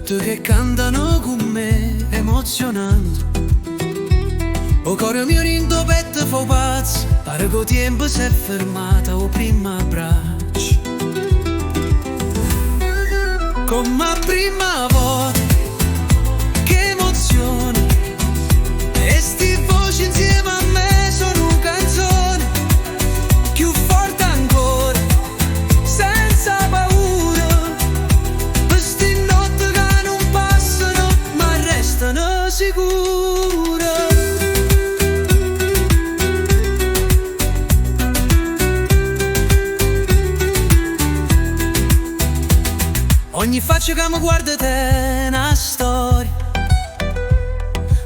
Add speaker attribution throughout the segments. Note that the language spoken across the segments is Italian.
Speaker 1: notti che cantano con me, emozionando. O cuore mio rindo petto fa pazzo, pare che il tempo si è fermato o prima abbraccio. Come a prima volta, che emozione. E sti voci insieme a me sono una canzone, più forte ancora, senza paura. Queste notti che non passano, ma restano sicure. Ogni faccia che mi guarda te è una storia,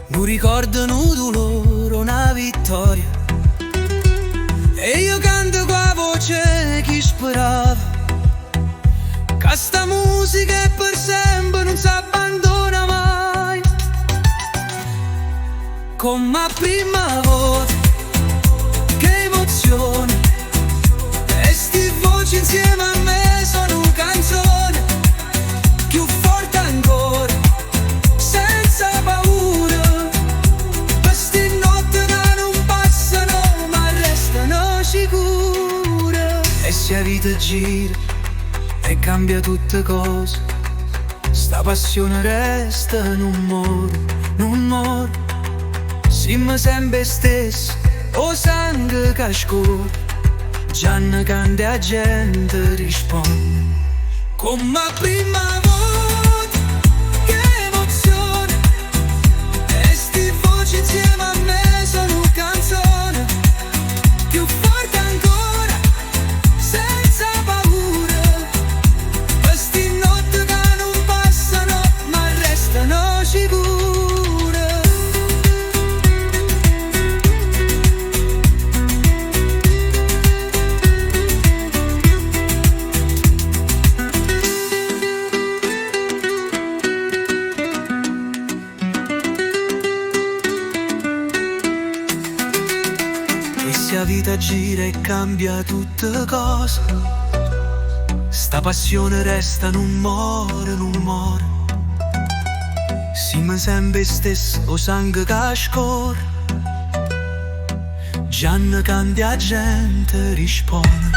Speaker 1: un ricordo, un dolore, una vittoria. E io canto con la voce che sperava, che sta musica è per sempre, non si abbandona mai. Come a prima volta, che emozione. E sti voci insieme a me sono una canzone, più forte ancora, senza paura. Queste notti che non passano, ma restano sicure. E se la vita gira e cambia tutte cose, sta passione resta, non muore, non muore. Siamo sempre stessi, o sangue che scorre, già ne canta la gente risponde. Come a prima volta, che emozione. E sti voci insieme a me sono una canzone, più forte ancora, senza paura. Queste notti che non passano, ma restano sicure. La vita gira e cambia tutte cose, sta passione resta, non muore, non muore. Siamo sempre stessi, o sangue che scorre, già ne canta la gente risponde.